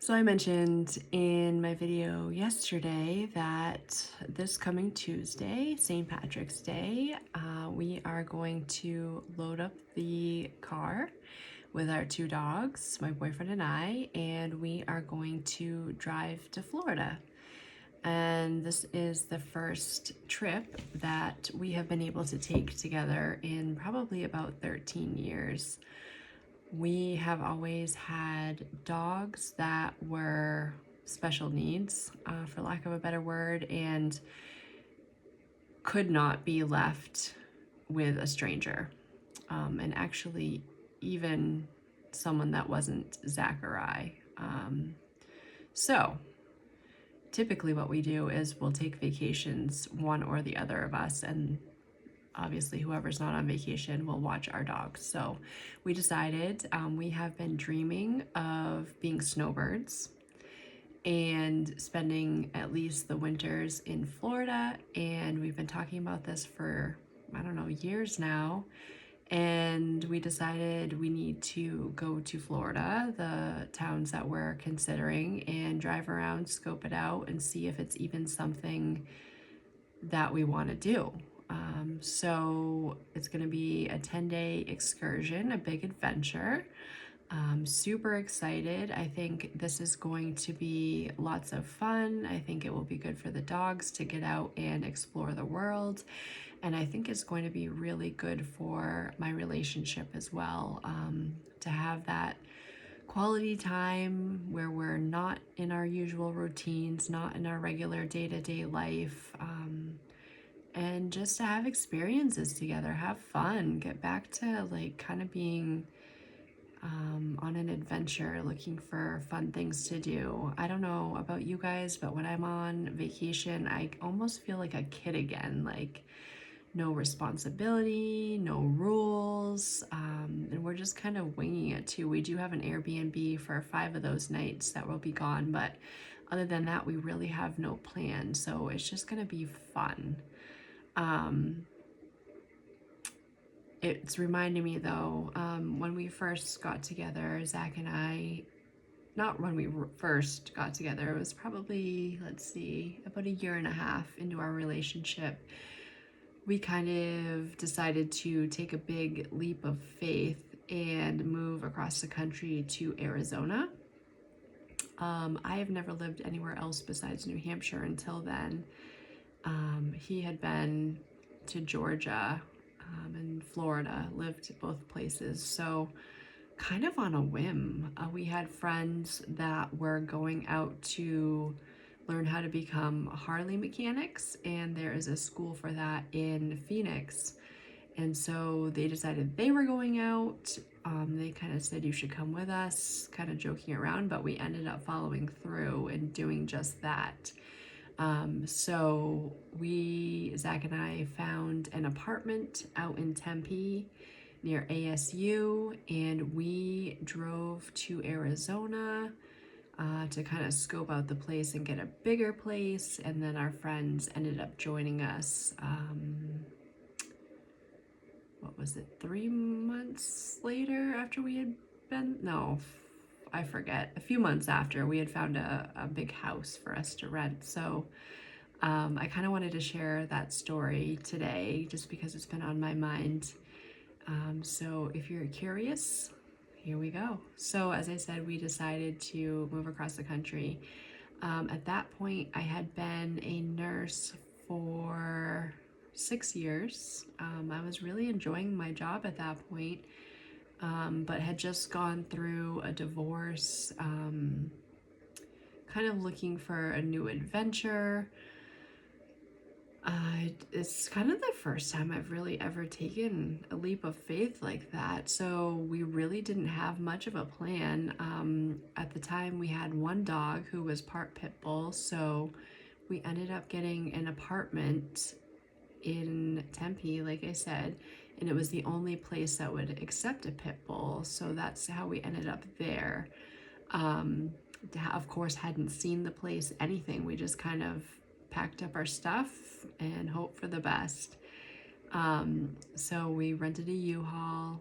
So I mentioned in my video yesterday that this coming Tuesday, St. Patrick's Day, we are going to load up the car with our two dogs, my boyfriend and we are going to drive to Florida. And this is the first trip that we have been able to take together in probably about 13 years. We have always had dogs that were special needs, for lack of a better word, and could not be left with a stranger. And actually, even someone that wasn't Zachary. So, typically, what we do is we'll take vacations, one or the other of us, and obviously whoever's not on vacation will watch our dogs. So we decided we have been dreaming of being snowbirds and spending at least the winters in Florida. And we've been talking about this for, I don't know, years now. And we decided we need to go to Florida, the towns that we're considering, and drive around, scope it out, and see if it's even something that we want to do. So it's going to be a 10-day excursion, a big adventure. Super excited. I think this is going to be lots of fun. I think it will be good for the dogs to get out and explore the world. And I think it's going to be really good for my relationship as well, to have that quality time where we're not in our usual routines, not in our regular day-to-day life. And just to have experiences together, have fun, get back to like kind of being on an adventure, looking for fun things to do. I don't know about you guys, but when I'm on vacation, I almost feel like a kid again, like no responsibility, no rules, and we're just kind of winging it too. We do have an Airbnb for 5 of those nights that will be gone, but other than that, we really have no plan. So it's just gonna be fun. It's reminding me though, when we first got together, Zach and I, not when we first got together, it was probably, let's see, about a year and a half into our relationship. We kind of decided to take a big leap of faith and move across the country to Arizona. I have never lived anywhere else besides New Hampshire until then. He had been to Georgia and Florida, lived both places. So, kind of on a whim, we had friends that were going out to learn how to become Harley mechanics, and there is a school for that in Phoenix. And so they decided they were going out. They kind of said, "You should come with us," kind of joking around, but we ended up following through and doing just that. So Zach and I found an apartment out in Tempe near ASU, and we drove to Arizona to kind of scope out the place and get a bigger place. And then our friends ended up joining us. What was it, 3 months later after we had been? No, I forget. A few months after we had found a big house for us to rent. So I kind of wanted to share that story today just because it's been on my mind. So if you're curious, here we go. So as I said, we decided to move across the country. At that point, I had been a nurse for 6 years. I was really enjoying my job at that point, but had just gone through a divorce, kind of looking for a new adventure. It's kind of the first time I've really ever taken a leap of faith like that. So we really didn't have much of a plan. At the time, we had one dog who was part pit bull. So we ended up getting an apartment in Tempe, like I said, and it was the only place that would accept a pit bull. So that's how we ended up there. Of course, hadn't seen the place, anything. We just kind of packed up our stuff and hoped for the best. So we rented a U-Haul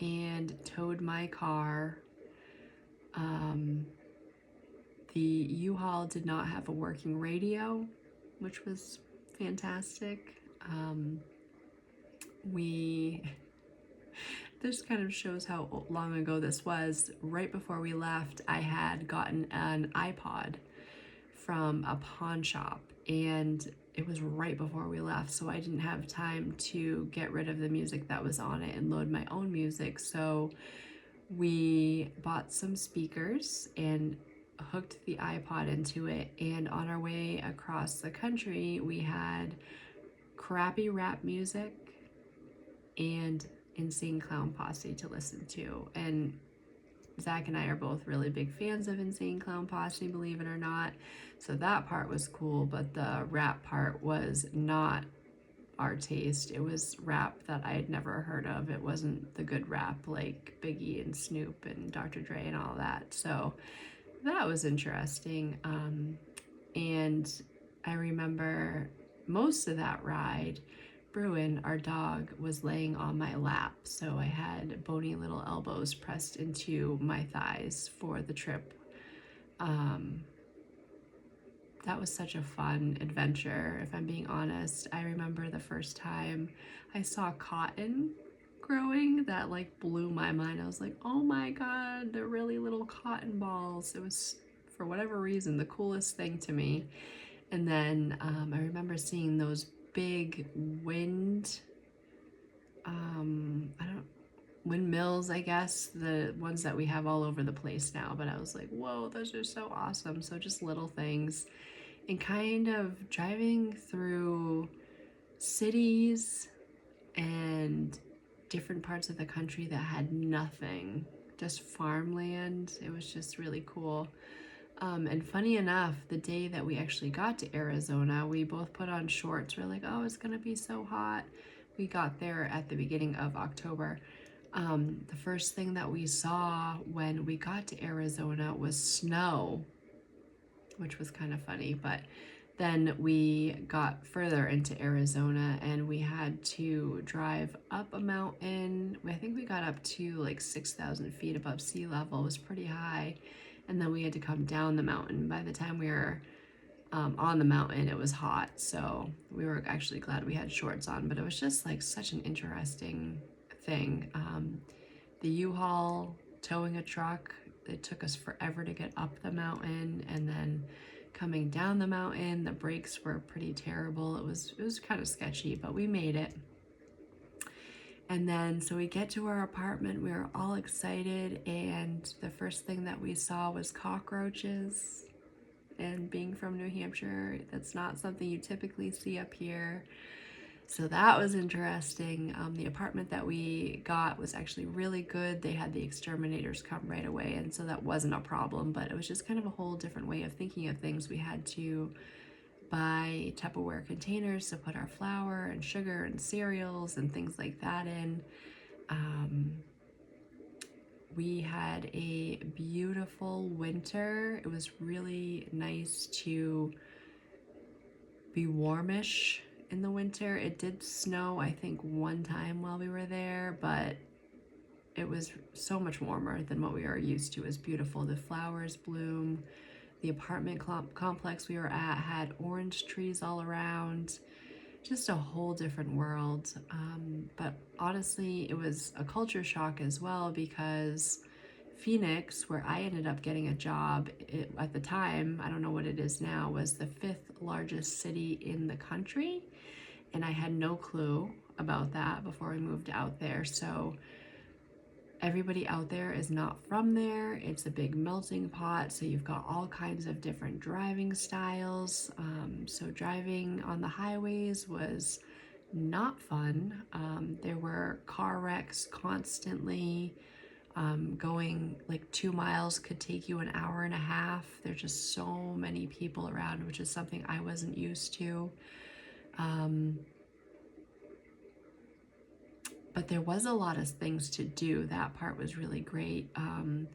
and towed my car The U-Haul did not have a working radio, which was fantastic. This kind of shows how long ago this was. Right before we left, I had gotten an iPod from a pawn shop, and it was right before we left, so I didn't have time to get rid of the music that was on it and load my own music. So we bought some speakers and hooked the iPod into it, and on our way across the country we had crappy rap music and Insane Clown Posse to listen to. And Zach and I are both really big fans of Insane Clown Posse, believe it or not, so that part was cool, but the rap part was not our taste. It was rap that I had never heard of. It wasn't the good rap like Biggie and Snoop and Dr. Dre and all that. So that was interesting. And I remember most of that ride, Bruin, our dog, was laying on my lap. So I had bony little elbows pressed into my thighs for the trip. That was such a fun adventure, if I'm being honest. I remember the first time I saw cotton growing, that like blew my mind. I was like, oh my god, they're really little cotton balls. It was, for whatever reason, the coolest thing to me. And then I remember seeing those big windmills, I guess, the ones that we have all over the place now. But I was like, whoa, those are so awesome. So just little things. And kind of driving through cities and different parts of the country that had nothing, just farmland. It was just really cool. And funny enough, the day that we actually got to Arizona, we both put on shorts. We're like, oh, it's gonna be so hot. We got there at the beginning of October. The first thing that we saw when we got to Arizona was snow, which was kind of funny. But then we got further into Arizona and we had to drive up a mountain. I think we got up to like 6,000 feet above sea level. It was pretty high. And then we had to come down the mountain. By the time we were on the mountain, it was hot. So we were actually glad we had shorts on, but it was just like such an interesting thing. The U-Haul towing a truck, it took us forever to get up the mountain, and then coming down the mountain, the brakes were pretty terrible. It was kind of sketchy, but we made it. And then so we get to our apartment, we were all excited, and the first thing that we saw was cockroaches. And being from New Hampshire, that's not something you typically see up here. So that was interesting. The apartment that we got was actually really good. They had the exterminators come right away, and so that wasn't a problem, but it was just kind of a whole different way of thinking of things. We had to buy Tupperware containers to put our flour and sugar and cereals and things like that in. We had a beautiful winter. It was really nice to be warmish in the winter. It did snow, I think, one time while we were there, but it was so much warmer than what we are used to. It was beautiful. The flowers bloom. The apartment complex we were at had orange trees all around. Just a whole different world. But honestly, it was a culture shock as well, because Phoenix, where I ended up getting a job, at the time, I don't know what it is now, was the 5th largest city in the country. And I had no clue about that before we moved out there. So everybody out there is not from there. It's a big melting pot. So you've got all kinds of different driving styles. So driving on the highways was not fun. There were car wrecks constantly. Going like 2 miles could take you an hour and a half. There's just so many people around, which is something I wasn't used to. But there was a lot of things to do. That part was really great. Of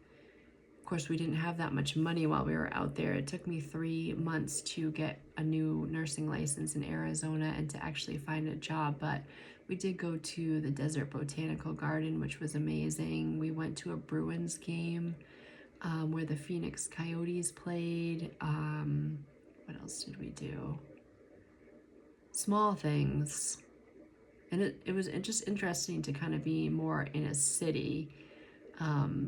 course, we didn't have that much money while we were out there. It took me 3 months to get a new nursing license in Arizona and to actually find a job. But we did go to the Desert Botanical Garden, which was amazing. We went to a Bruins game, where the Phoenix Coyotes played. What else did we do? Small things. And it was just interesting to kind of be more in a city.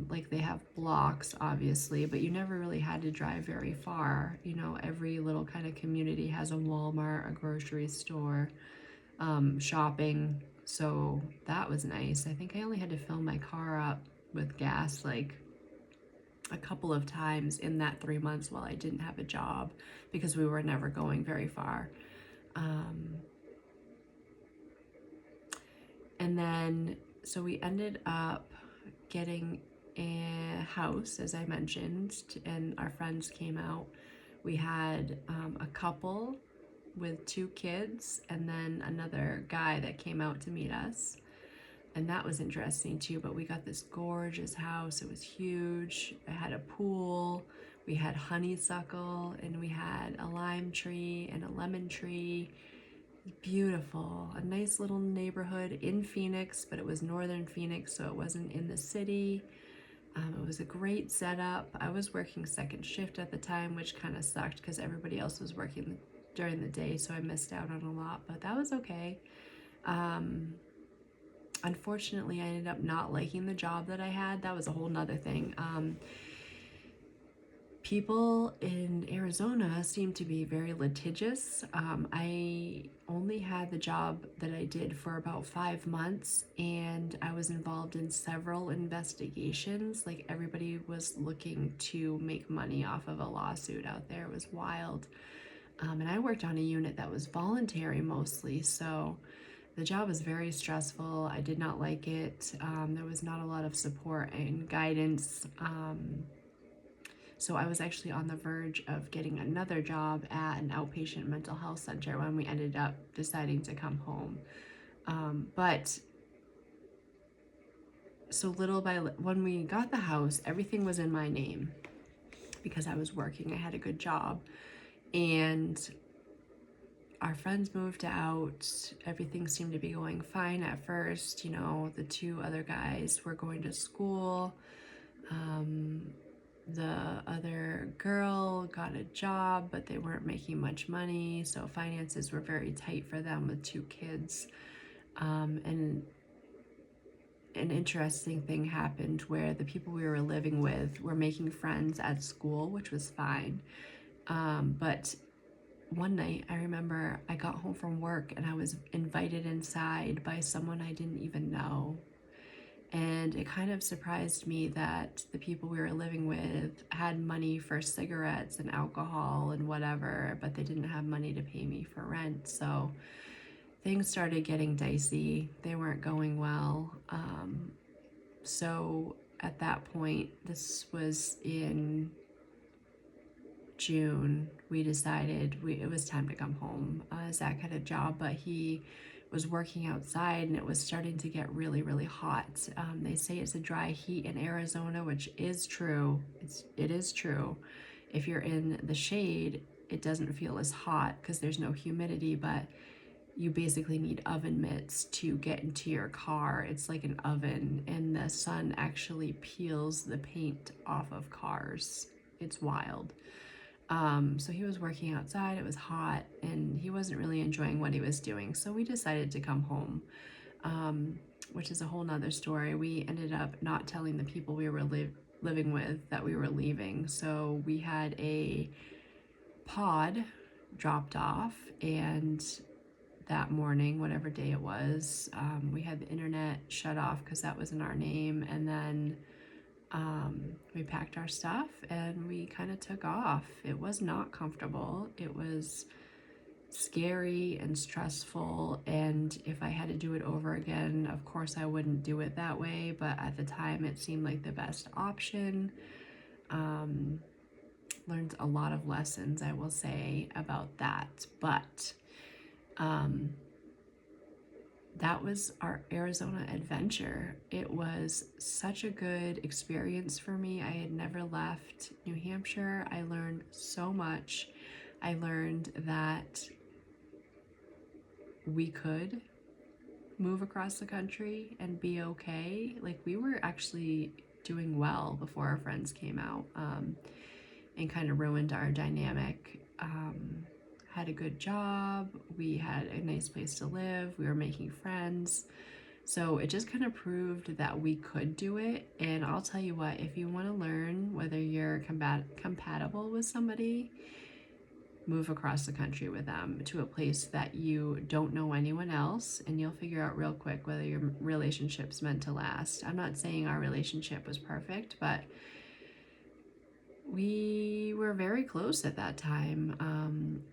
Like they have blocks, obviously, but you never really had to drive very far. You know, every little kind of community has a Walmart, a grocery store, shopping. So that was nice. I think I only had to fill my car up with gas like a couple of times in that 3 months while I didn't have a job because we were never going very far. And then, so we ended up getting a house, as I mentioned, and our friends came out. We had a couple with 2 kids and then another guy that came out to meet us. And that was interesting too, but we got this gorgeous house. It was huge. It had a pool. We had honeysuckle and we had a lime tree and a lemon tree. Beautiful. A nice little neighborhood in Phoenix, but it was northern Phoenix, so it wasn't in the city. It was a great setup. I was working second shift at the time, which kind of sucked because everybody else was working during the day, so I missed out on a lot, but that was okay. Unfortunately, I ended up not liking the job that I had. That was a whole nother thing. People in Arizona seem to be very litigious. I only had the job that I did for about 5 months, and I was involved in several investigations. Like everybody was looking to make money off of a lawsuit out there. It was wild. And I worked on a unit that was voluntary mostly, so the job was very stressful. I did not like it. There was not a lot of support and guidance. So I was actually on the verge of getting another job at an outpatient mental health center when we ended up deciding to come home. But so little by when we got the house, everything was in my name because I was working. I had a good job. And our friends moved out. Everything seemed to be going fine at first. You know, the 2 other guys were going to school. The other girl got a job, but they weren't making much money, so finances were very tight for them with 2 kids. And an interesting thing happened where the people we were living with were making friends at school, which was fine. But one night, I remember I got home from work and I was invited inside by someone I didn't even know. And it kind of surprised me that the people we were living with had money for cigarettes and alcohol and whatever, but they didn't have money to pay me for rent. So things started getting dicey. They weren't going well. So at that point, this was in June, we decided it was time to come home. Zach had a job, but he was working outside and it was starting to get really, really hot. They say it's a dry heat in Arizona, which is true. It is true. If you're in the shade, it doesn't feel as hot because there's no humidity, but you basically need oven mitts to get into your car. It's like an oven, and the sun actually peels the paint off of cars. It's wild. So he was working outside, it was hot, and he wasn't really enjoying what he was doing. So we decided to come home, which is a whole nother story. We ended up not telling the people we were living with that we were leaving. So we had a pod dropped off, and that morning, whatever day it was, we had the internet shut off because that was in our name. And then we packed our stuff and we kind of took off. It was not comfortable. It was scary and stressful. And if I had to do it over again, of course I wouldn't do it that way. But at the time, it seemed like the best option. Learned a lot of lessons, I will say, about that. But that was our Arizona adventure. It was such a good experience for me. I had never left New Hampshire. I learned so much. I learned that we could move across the country and be okay. Like, we were actually doing well before our friends came out, and kind of ruined our dynamic. Had a good job, we had a nice place to live, we were making friends. So it just kind of proved that we could do it. And I'll tell you what, if you want to learn whether you're compatible with somebody, move across the country with them to a place that you don't know anyone else, and you'll figure out real quick whether your relationship's meant to last. I'm not saying our relationship was perfect, but we were very close at that time.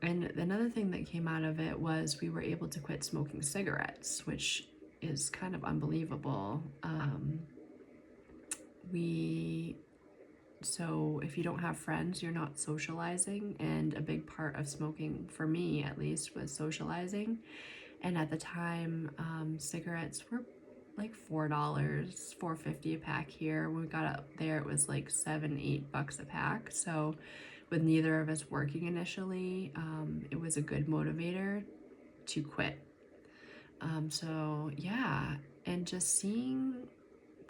And another thing that came out of it was we were able to quit smoking cigarettes, which is kind of unbelievable. So if you don't have friends, you're not socializing, and a big part of smoking, for me at least, was socializing. And at the time, cigarettes were like $4, $4.50 a pack here. When we got up there, it was like $7, $8 a pack. So with neither of us working initially, it was a good motivator to quit. So yeah, and just seeing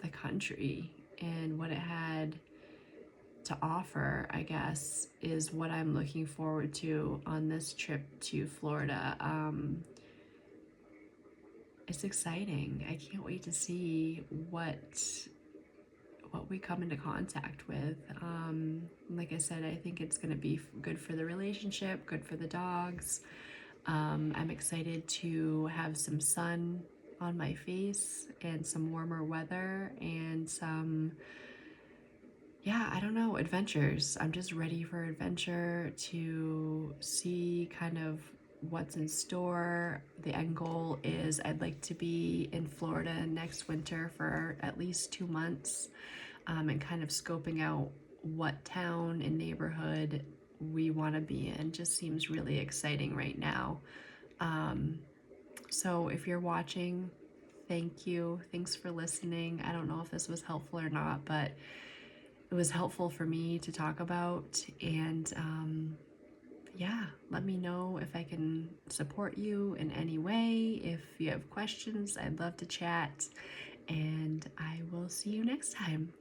the country and what it had to offer, I guess, is what I'm looking forward to on this trip to Florida. It's exciting. I can't wait to see what we come into contact with. Like I said, I think it's going to be good for the relationship, good for the dogs. I'm excited to have some sun on my face and some warmer weather and some, yeah, I don't know, adventures. I'm just ready for adventure, to see kind of what's in store. The end goal is I'd like to be in Florida next winter for at least 2 months, and kind of scoping out what town and neighborhood we want to be in. Just seems really exciting right now. So if you're watching, thank you. Thanks for listening. I don't know if this was helpful or not, but it was helpful for me to talk about. And yeah, let me know if I can support you in any way. If you have questions, I'd love to chat. And I will see you next time.